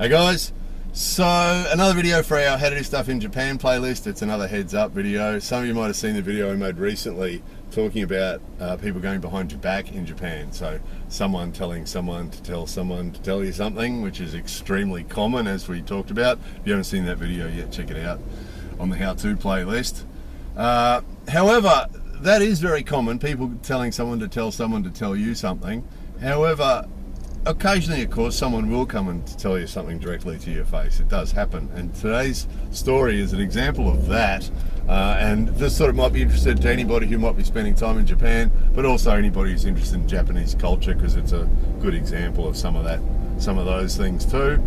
Hey guys, so another video for our How to Do Stuff in Japan playlist. It's another heads up video. Some of you might have seen the video I made recently talking about people going behind your back in Japan. So someone telling someone to tell you something, which is extremely common, as we talked about. If you haven't seen that video yet, check it out on the How To playlist. However, that is very common, people telling someone to tell you something. However, occasionally, of course, someone will come and tell you something directly to your face. It does happen, and today's story is an example of that. And this sort of might be interested to anybody who might be spending time in Japan, but also anybody who's interested in Japanese culture, because it's a good example of some of those things too.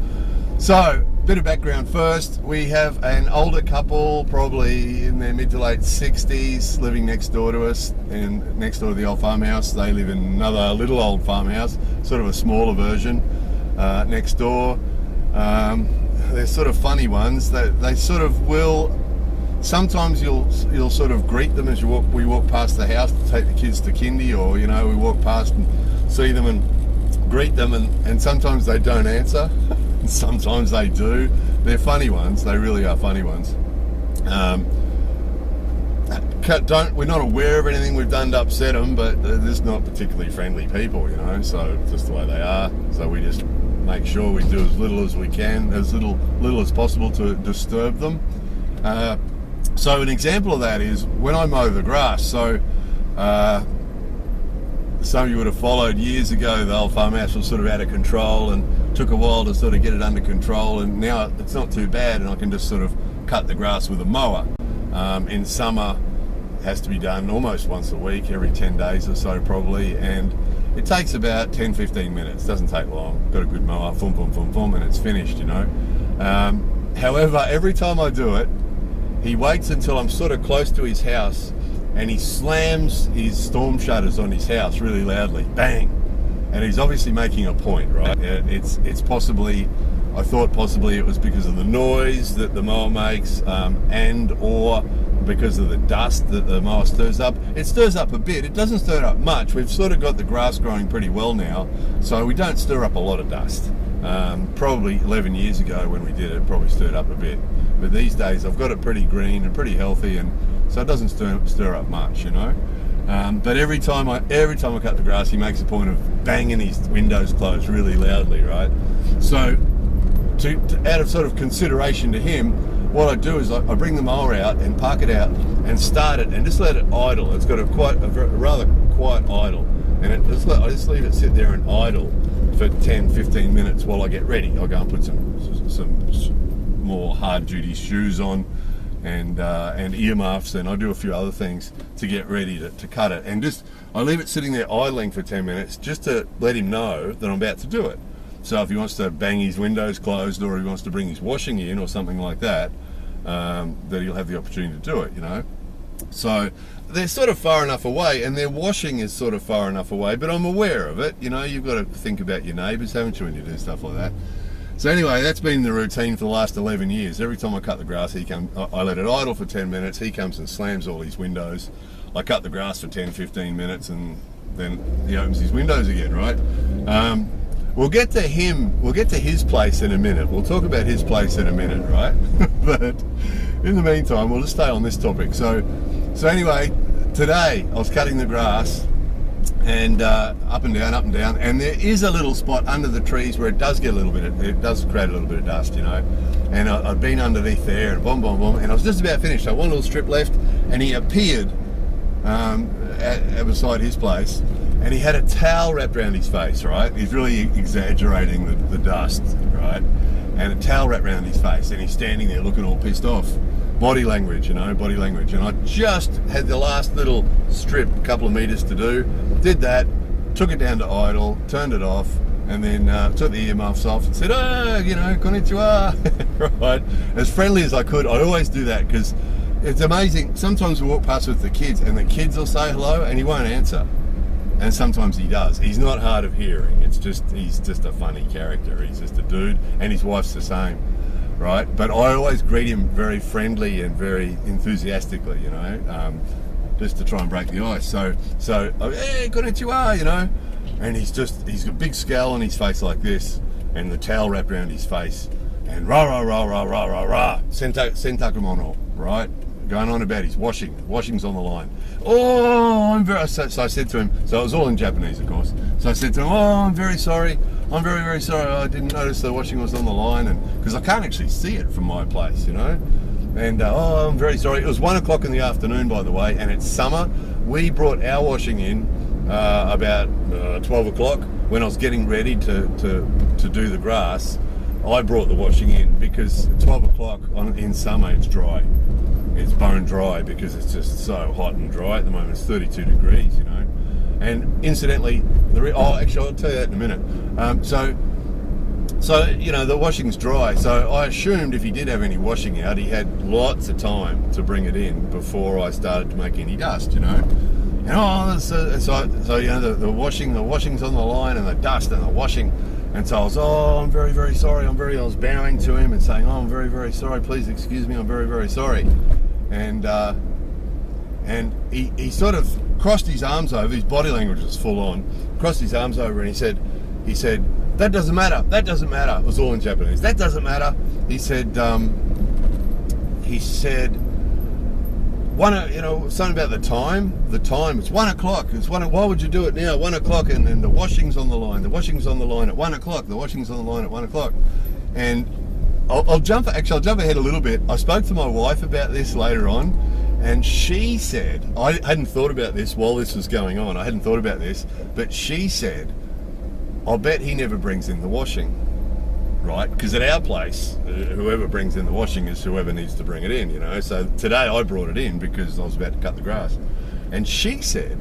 So, bit of background first. We have an older couple, probably in their mid to late 60s, living next door to us, and next door to the old farmhouse. They live in another little old farmhouse, sort of a smaller version, next door. They're sort of funny ones. They sort of will. Sometimes you'll sort of greet them as we walk past the house to take the kids to kindy, or we walk past and see them and greet them, and sometimes they don't answer. Sometimes they do. They're funny ones. They really are funny ones. We're not aware of anything we've done to upset them, but they're just not particularly friendly people, so just the way they are. So we just make sure we do as little as we can, as little as possible to disturb them. So an example of that is when I mow the grass. So some of you would have followed years ago, the old farmhouse was sort of out of control and took a while to sort of get it under control, and now it's not too bad, and I can just sort of cut the grass with a mower. In summer, it has to be done almost once a week, every 10 days or so probably, and it takes about 10-15 minutes, doesn't take long. Got a good mower, boom, boom, boom, boom, and it's finished, However, every time I do it, he waits until I'm sort of close to his house, and he slams his storm shutters on his house really loudly, bang, and he's obviously making a point, right? It's possibly, I thought possibly it was because of the noise that the mower makes, and or because of the dust that the mower stirs up. It stirs up a bit, it doesn't stir up much. We've sort of got the grass growing pretty well now, so we don't stir up a lot of dust. Probably 11 years ago when we did it, probably stirred up a bit, but these days I've got it pretty green and pretty healthy, and so it doesn't stir up much, But every time I cut the grass, he makes a point of banging his windows closed really loudly, right? So, out of sort of consideration to him, what I do is I bring the mower out and park it out and start it and just let it idle. It's got a rather quiet idle, and I just leave it sit there and idle for 10-15 minutes while I get ready. I'll go and put some more hard duty shoes on, and earmuffs, and I do a few other things to get ready to cut it, and just I leave it sitting there idling for 10 minutes just to let him know that I'm about to do it. So if he wants to bang his windows closed, or he wants to bring his washing in or something like that, that he'll have the opportunity to do it, So they're sort of far enough away, and their washing is sort of far enough away, but I'm aware of it. You've got to think about your neighbours, haven't you, when you do stuff like that? So anyway, that's been the routine for the last 11 years. Every time I cut the grass, I let it idle for 10 minutes, he comes and slams all his windows. I cut the grass for 10-15 minutes, and then he opens his windows again, right? We'll get to his place in a minute. We'll talk about his place in a minute, right? But in the meantime, we'll just stay on this topic. So anyway, today I was cutting the grass, and up and down, and there is a little spot under the trees where it does get it does create a little bit of dust, and I'd been underneath there, and boom, boom, boom, and I was just about finished. So one little strip left, and he appeared beside his place, and he had a towel wrapped around his face, right? He's really exaggerating the dust, right? And a towel wrapped around his face, and he's standing there looking all pissed off. Body language, body language. And I just had the last little strip, a couple of meters to do, did that, took it down to idle, turned it off, and then took the earmuffs off and said, konnichiwa, right? As friendly as I could. I always do that, because it's amazing. Sometimes we walk past with the kids, and the kids will say hello, and he won't answer. And sometimes he does. He's not hard of hearing. He's just a funny character. He's just a dude, and his wife's the same. Right, but I always greet him very friendly and very enthusiastically, just to try and break the ice. So, hey, konnichiwa, and he's got a big scowl on his face like this, and the towel wrapped around his face, and rah rah rah rah rah rah rah, sentakumono, right? Going on about his washing's on the line. Oh, I'm very, so I said to him, so it was all in Japanese, of course. So I said to him, oh, I'm very sorry. I'm very, very sorry. I didn't notice the washing was on the line, and because I can't actually see it from my place, you know. And oh, I'm very sorry. It was 1 o'clock in the afternoon, by the way, and it's summer. We brought our washing in about 12 o'clock when I was getting ready to do the grass. I brought the washing in because 12 o'clock in summer it's dry. It's bone dry because it's just so hot and dry at the moment. It's 32 degrees, you know. And incidentally, actually I'll tell you that in a minute. So you know, the washing's dry. So I assumed if he did have any washing out, he had lots of time to bring it in before I started to make any dust, you know. And so you know, the washing's on the line, and the dust and the washing. And so I was, I'm very, very sorry. I was bowing to him and saying, I'm very, very sorry. Please excuse me. I'm very, very sorry. And he sort of crossed his arms over. His body language was full on. Crossed his arms over, and he said, that doesn't matter. That doesn't matter. It was all in Japanese. That doesn't matter. He said, something about the time. The time. It's 1 o'clock. Why would you do it now? 1 o'clock, and the washing's on the line. The washing's on the line at 1 o'clock. The washing's on the line at 1 o'clock. And I'll jump ahead a little bit. I spoke to my wife about this later on, and she said, I hadn't thought about this while this was going on. I hadn't thought about this, but she said, I'll bet he never brings in the washing. Right? Because at our place, whoever brings in the washing is whoever needs to bring it in, you know. So today I brought it in because I was about to cut the grass. And she said,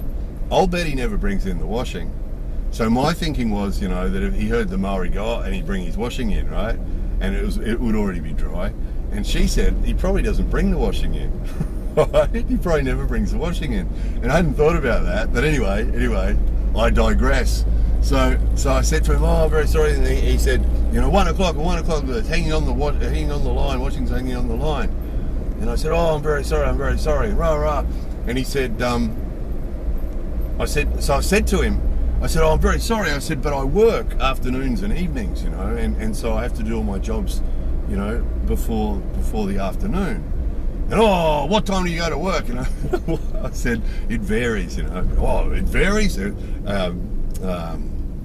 I'll bet he never brings in the washing. So my thinking was, you know, that if he heard the Maori go and he'd bring his washing in, right? And it would already be dry. And she said, he probably doesn't bring the washing in. Right? He probably never brings the washing in. And I hadn't thought about that. But anyway, I digress. So I said to him, I'm very sorry. And he said, you know, 1 o'clock, it's hanging on the line, washing's hanging on the line. And I said, I'm very sorry, rah, rah. And he said, I said to him, I'm very sorry. I said, but I work afternoons and evenings, you know, and so I have to do all my jobs, you know, before the afternoon. And what time do you go to work? You know, I said, it varies, you know. It varies.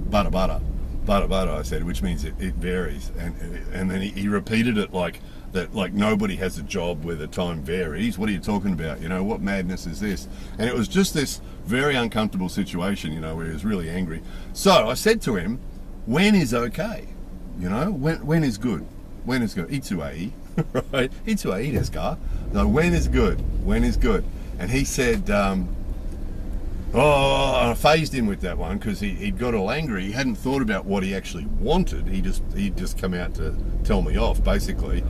Bada, I said, which means it varies. And then he repeated it like that, like nobody has a job where the time varies. What are you talking about? You know, what madness is this? And it was just this very uncomfortable situation, you know, where he was really angry. So I said to him, when is okay? You know, when is good? When is good? Itsuai, right? Itsuai desu ka? No, when is good? When is good? And he said, I phased him with that one because he'd got all angry. He hadn't thought about what he actually wanted. He'd just come out to tell me off, basically.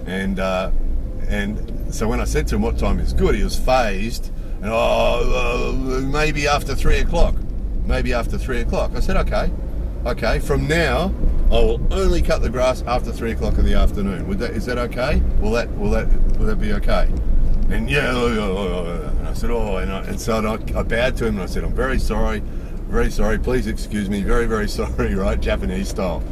And so when I said to him what time is good, he was phased. And maybe after 3 o'clock. Maybe after 3 o'clock. I said, okay. From now, I will only cut the grass after 3 o'clock in the afternoon. Is that okay? Will that be okay? And and I said, and so I bowed to him and I said, I'm very sorry, please excuse me, very, very sorry, right, Japanese style.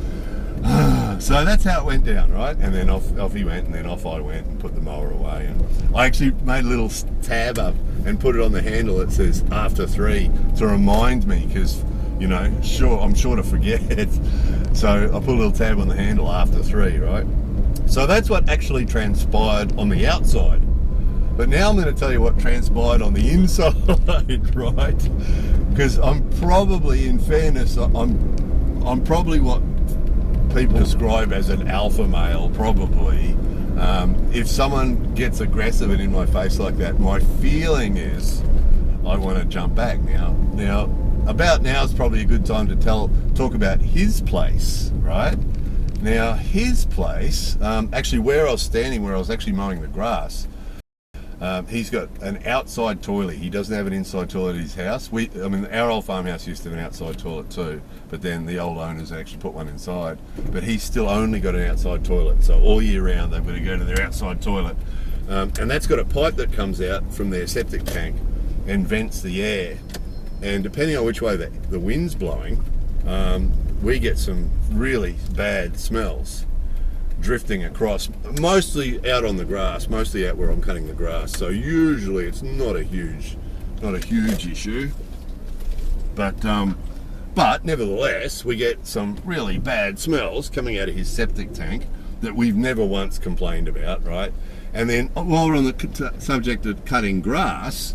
So that's how it went down, right? And then off he went, and then off I went and put the mower away. And I actually made a little tab up and put it on the handle that says after 3 to remind me, because, you know, I'm sure to forget. So I put a little tab on the handle after 3, right? So that's what actually transpired on the outside. But now I'm going to tell you what transpired on the inside, right? Because I'm probably, in fairness, I'm probably what people describe as an alpha male, probably. If someone gets aggressive and in my face like that, my feeling is I want to jump back now. About now is probably a good time to talk about his place, right? Now, his place, actually where I was standing, where I was actually mowing the grass, he's got an outside toilet. He doesn't have an inside toilet at his house. Our old farmhouse used to have an outside toilet too, but then the old owners actually put one inside. But he's still only got an outside toilet, so all year round they've got to go to their outside toilet. And that's got a pipe that comes out from their septic tank and vents the air. And depending on which way the wind's blowing, we get some really bad smells drifting across, mostly out on the grass, mostly out where I'm cutting the grass. So usually it's not a huge issue, but nevertheless we get some really bad smells coming out of his septic tank that we've never once complained about, right? And then while we're on the subject of cutting grass,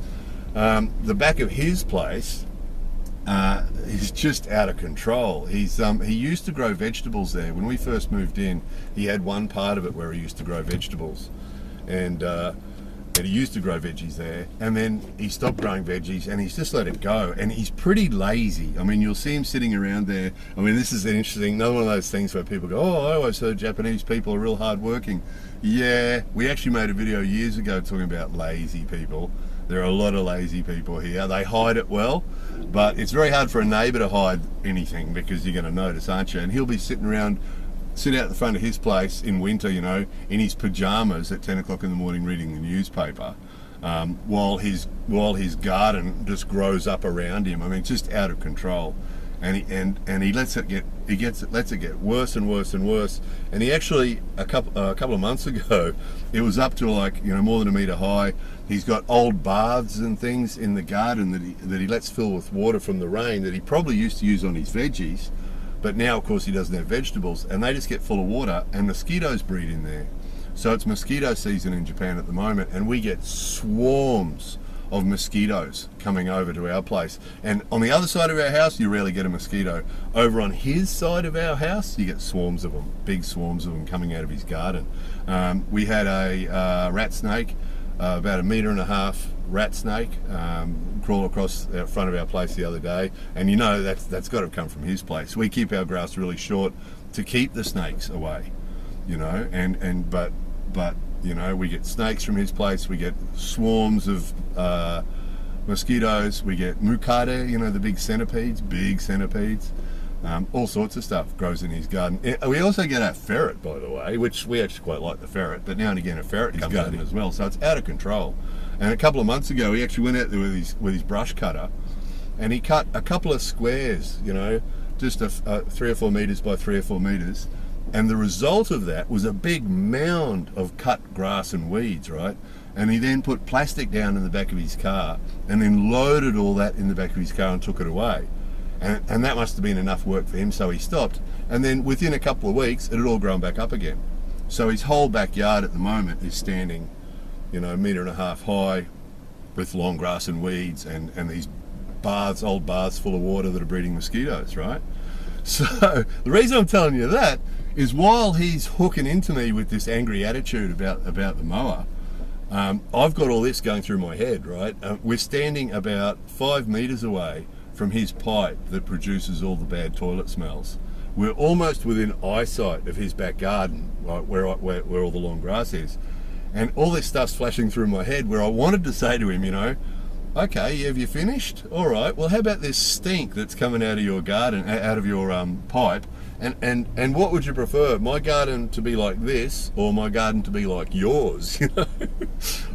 the back of his place is just out of control. He used to grow vegetables there. When we first moved in, he had one part of it where he used to grow vegetables, and he used to grow veggies there, and then he stopped growing veggies and he's just let it go. And he's pretty lazy. I mean, you'll see him sitting around there. I mean, this is another one of those things where people go, oh, I always heard Japanese people are real hard working. Yeah, we actually made a video years ago talking about lazy people. There are a lot of lazy people here. They hide it well, but it's very hard for a neighbour to hide anything because you're going to notice, aren't you? And he'll be sit out the front of his place in winter, you know, in his pajamas at 10 o'clock in the morning reading the newspaper, while his garden just grows up around him. I mean, it's just out of control. And he lets it get worse and worse and worse. And he actually a couple of months ago, it was up to like, you know, more than a metre high. He's got old baths and things in the garden that he lets fill with water from the rain that he probably used to use on his veggies, but now of course he doesn't have vegetables, and they just get full of water and mosquitoes breed in there. So it's mosquito season in Japan at the moment, and we get swarms of mosquitoes coming over to our place. And on the other side of our house, you rarely get a mosquito. Over on his side of our house, you get swarms of them, big swarms of them coming out of his garden. We had a rat snake, about 1.5 meters rat snake, crawl across the front of our place the other day, and you know that's got to come from his place. We keep our grass really short to keep the snakes away, you know, but you know, we get snakes from his place, we get swarms of mosquitoes, we get mukade, you know, the big centipedes, all sorts of stuff grows in his garden. We also get a ferret, by the way, which we actually quite like the ferret, but now and again a ferret comes in as well, so it's out of control. And a couple of months ago he actually went out there with his brush cutter, and he cut a couple of squares, you know, just 3 or 4 meters by 3 or 4 meters. And the result of that was a big mound of cut grass and weeds, right? And he then put plastic down in the back of his car and then loaded all that in the back of his car and took it away. And that must have been enough work for him, so he stopped. And then within a couple of weeks, it had all grown back up again. So his whole backyard at the moment is standing, you know, 1.5 meters high with long grass and weeds and these baths, old baths full of water that are breeding mosquitoes, right? So the reason I'm telling you that is while he's hooking into me with this angry attitude about the mower, I've got all this going through my head, right? We're standing about 5 meters away from his pipe that produces all the bad toilet smells. We're almost within eyesight of his back garden, right, where all the long grass is. And all this stuff's flashing through my head where I wanted to say to him, you know, okay, have you finished? All right, well, how about this stink that's coming out of your garden, out of your pipe? And what would you prefer, my garden to be like this or my garden to be like yours? You know,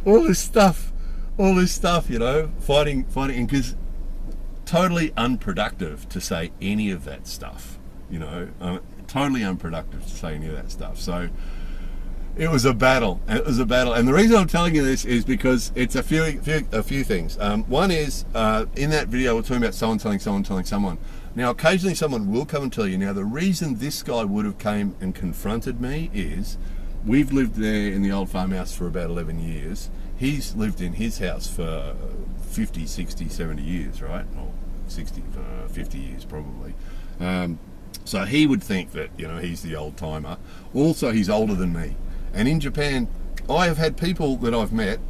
all this stuff, you know, fighting, because totally unproductive to say any of that stuff, you know, totally unproductive to say any of that stuff. So it was a battle. And the reason I'm telling you this is because it's a few things. One is, in that video, we're talking about someone telling someone. Now, occasionally someone will come and tell you. Now, the reason this guy would have came and confronted me is we've lived there in the old farmhouse for about 11 years. He's lived in his house for 50, 60, 70 years, right? Or 60, 50 years probably. So he would think that, you know, he's the old timer. Also, he's older than me. And in Japan, I have had people that I've met,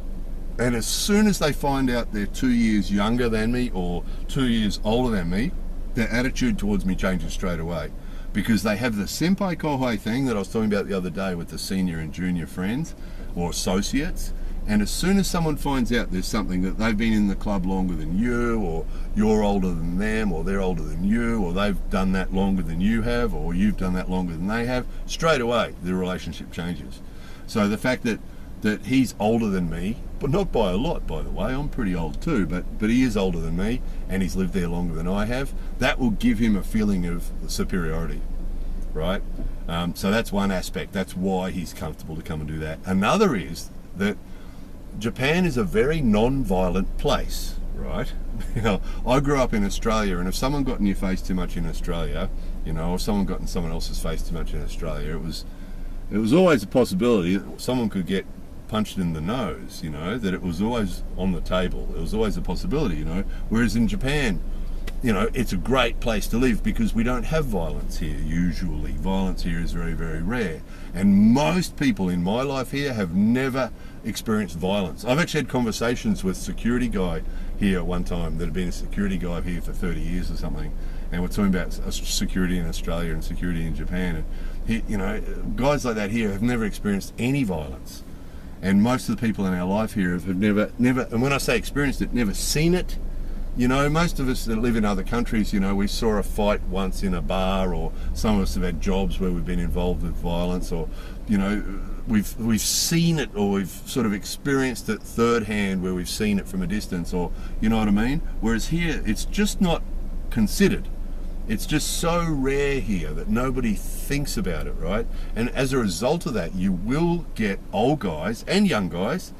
and as soon as they find out they're 2 years younger than me or 2 years older than me, their attitude towards me changes straight away, because they have the senpai kohai thing that I was talking about the other day with the senior and junior friends or associates. And as soon as someone finds out there's something that they've been in the club longer than you, or you're older than them, or they're older than you, or they've done that longer than you have, or you've done that longer than they have, straight away the relationship changes. So the fact that that he's older than me, but not by a lot, by the way. I'm pretty old too, but he is older than me, and he's lived there longer than I have. That will give him a feeling of superiority, right? So that's one aspect. That's why he's comfortable to come and do that. Another is that Japan is a very non-violent place, right? You know, I grew up in Australia, and if someone got in your face too much in Australia, you know, or someone got in someone else's face too much in Australia, it was always a possibility that someone could get punched in the nose, you know, that it was always on the table. It was always a possibility, you know. Whereas in Japan, you know, it's a great place to live because we don't have violence here usually. Violence here is very, very rare. And most people in my life here have never experienced violence. I've actually had conversations with a security guy here at one time that had been a security guy here for 30 years or something. And we're talking about security in Australia and security in Japan. And he, you know, guys like that here have never experienced any violence. And most of the people in our life here have never, and when I say experienced it, never seen it. You know, most of us that live in other countries, you know, we saw a fight once in a bar, or some of us have had jobs where we've been involved with violence, or, you know, we've seen it, or we've sort of experienced it third hand where we've seen it from a distance, or, you know what I mean? Whereas here, it's just not considered. It's just so rare here that nobody thinks about it, right? And as a result of that, you will get old guys and young guys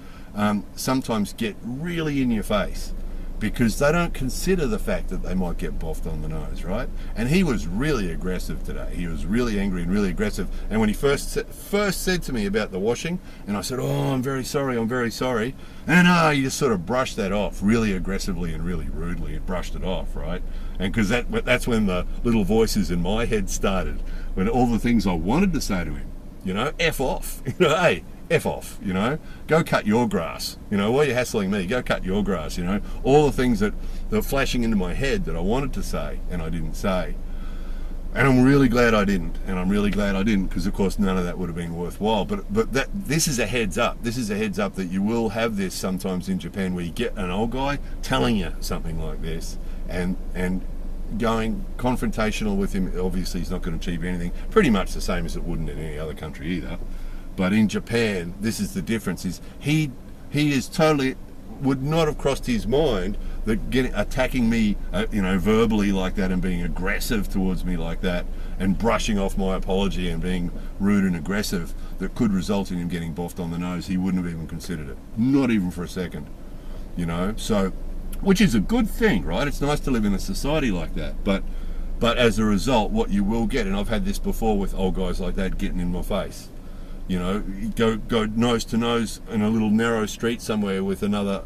sometimes get really in your face because they don't consider the fact that they might get boffed on the nose, right? And he was really aggressive today. He was really angry and really aggressive. And when he first said to me about the washing, and I said, "Oh, I'm very sorry, and he just sort of brushed that off really aggressively and really rudely. He brushed it off, right? And because that's when the little voices in my head started, when all the things I wanted to say to him, you know, F off, you know, hey, F off, you know, go cut your grass, you know, while you're hassling me, go cut your grass, you know, all the things that were flashing into my head that I wanted to say and I didn't say. And I'm really glad I didn't, because of course none of that would have been worthwhile. But this is a heads up. This is a heads up that you will have this sometimes in Japan, where you get an old guy telling you something like this, and going confrontational with him. Obviously he's not going to achieve anything. Pretty much the same as it wouldn't in any other country either. But in Japan, this is the difference: is he is totally would not have crossed his mind that attacking me, you know, verbally like that, and being aggressive towards me like that, and brushing off my apology and being rude and aggressive, that could result in him getting boffed on the nose. He wouldn't have even considered it, not even for a second, you know. So, which is a good thing, right? It's nice to live in a society like that. But as a result, what you will get, and I've had this before with old guys like that getting in my face. You know, go nose to nose in a little narrow street somewhere with another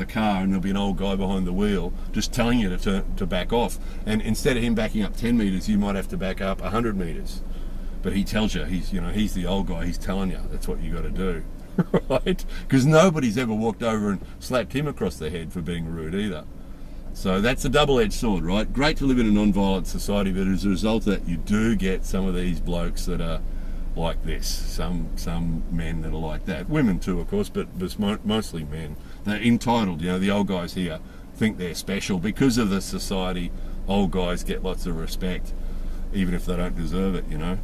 car, and there'll be an old guy behind the wheel just telling you to back off. And instead of him backing up 10 meters, you might have to back up 100 meters. But he tells you, he's the old guy. He's telling you that's what you got to do, right? Because nobody's ever walked over and slapped him across the head for being rude either. So that's a double-edged sword, right? Great to live in a non-violent society, but as a result of that, you do get some of these blokes that are like this, some men that are like that, women too of course, but mostly men. They're entitled, you know. The old guys here think they're special because of the society. Old guys get lots of respect even if they don't deserve it, you know.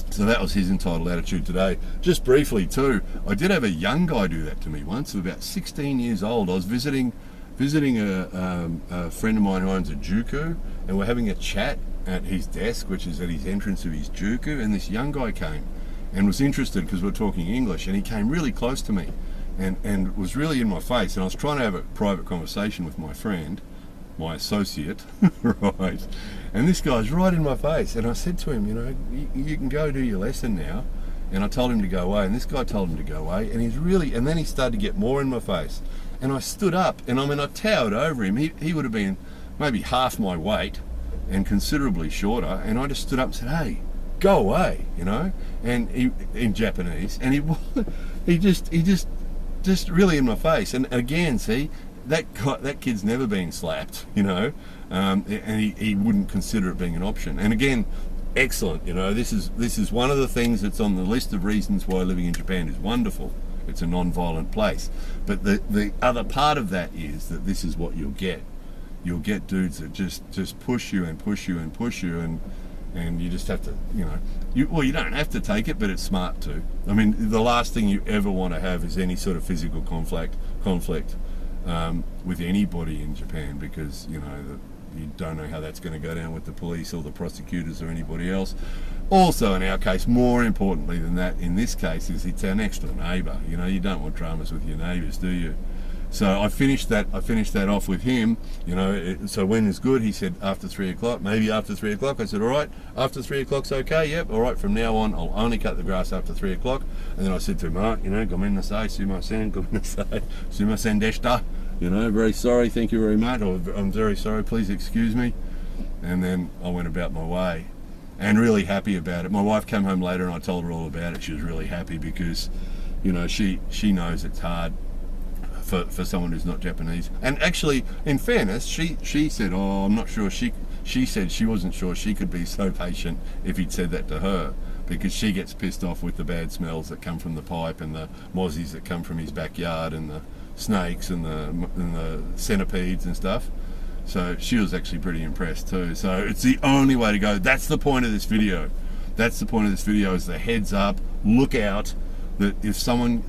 So that was his entitled attitude today. Just briefly too, I did have a young guy do that to me once, about 16 years old. I was visiting a friend of mine who owns a juku, and we're having a chat at his desk, which is at his entrance of his juku, and this young guy came and was interested because we're talking English, and he came really close to me and was really in my face, and I was trying to have a private conversation with my friend, my associate, right, and this guy's right in my face, and I said to him, you know, you can go do your lesson now, and I told him to go away, and this guy told him to go away, and then he started to get more in my face, and I stood up, and I mean, I towered over him. He would have been maybe half my weight and considerably shorter, and I just stood up and said, "Hey, go away," you know, and in Japanese, and he just really in my face. And again, see, that kid's never been slapped, you know, and he wouldn't consider it being an option. And again, excellent, you know, this is one of the things that's on the list of reasons why living in Japan is wonderful. It's a non-violent place. But the other part of that is that this is what you'll get. You'll get dudes that just push you and push you and push you, and and you just have to, you don't have to take it, but it's smart to. I mean, the last thing you ever want to have is any sort of physical conflict with anybody in Japan, because you don't know how that's going to go down with the police or the prosecutors or anybody else. Also, in our case, more importantly than that, in this case, is it's our next door neighbour. You don't want dramas with your neighbours, do you? So I finished that off with him. So when is good? He said after 3 o'clock, maybe after 3 o'clock. I said, all right, after 3 o'clock's okay. Yep, all right. From now on, I'll only cut the grass after 3 o'clock. And then I said to him, gomen nasai, sumimasen, gomen nasai, sumimasen deshita. Very sorry, thank you very much. Or I'm very sorry, please excuse me. And then I went about my way, and really happy about it. My wife came home later, and I told her all about it. She was really happy because, she knows it's hard for someone who's not Japanese. And actually, in fairness, she said, I'm not sure. She said she wasn't sure she could be so patient if he'd said that to her, because she gets pissed off with the bad smells that come from the pipe and the mozzies that come from his backyard and the snakes and the centipedes and stuff. So she was actually pretty impressed too. So it's the only way to go. That's the point of this video. That's the point of this video, is the heads up, look out, that if someone,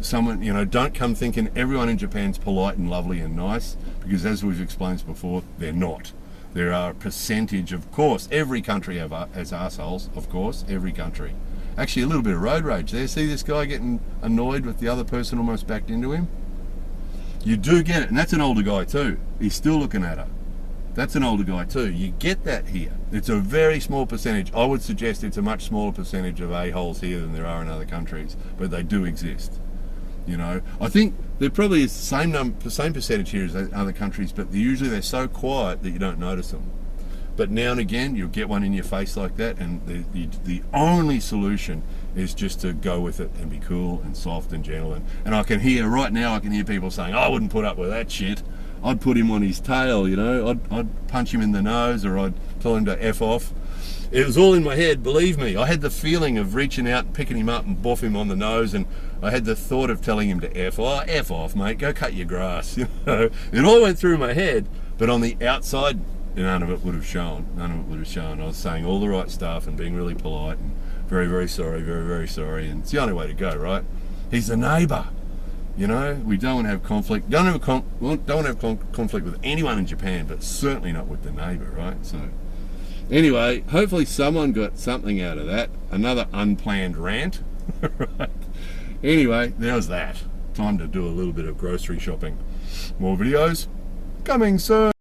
don't come thinking everyone in Japan's polite and lovely and nice, because as we've explained before, they're not. There are a percentage, of course, every country has assholes, of course, every country. Actually, a little bit of road rage there. See this guy getting annoyed with the other person almost backed into him? You do get it, and that's an older guy too. He's still looking at her. That's an older guy too. You get that here. It's a very small percentage. I would suggest it's a much smaller percentage of a-holes here than there are in other countries, but they do exist. I think there probably is the same percentage here as other countries, but usually they're so quiet that you don't notice them. But now and again, you'll get one in your face like that, and the only solution is just to go with it and be cool and soft and gentle. And I can hear people saying, I wouldn't put up with that shit. I'd put him on his tail, I'd punch him in the nose, or I'd tell him to F off. It was all in my head, believe me. I had the feeling of reaching out and picking him up and boff him on the nose, and I had the thought of telling him to F off, mate, go cut your grass. It all went through my head, but on the outside, none of it would have shown. I was saying all the right stuff and being really polite and very, very sorry, very, very sorry. And it's the only way to go, right? He's the neighbour. We don't want to have conflict. Don't want to have conflict with anyone in Japan, but certainly not with the neighbour, right? So, anyway, hopefully someone got something out of that. Another unplanned rant, right? Anyway, there's that. Time to do a little bit of grocery shopping. More videos coming soon.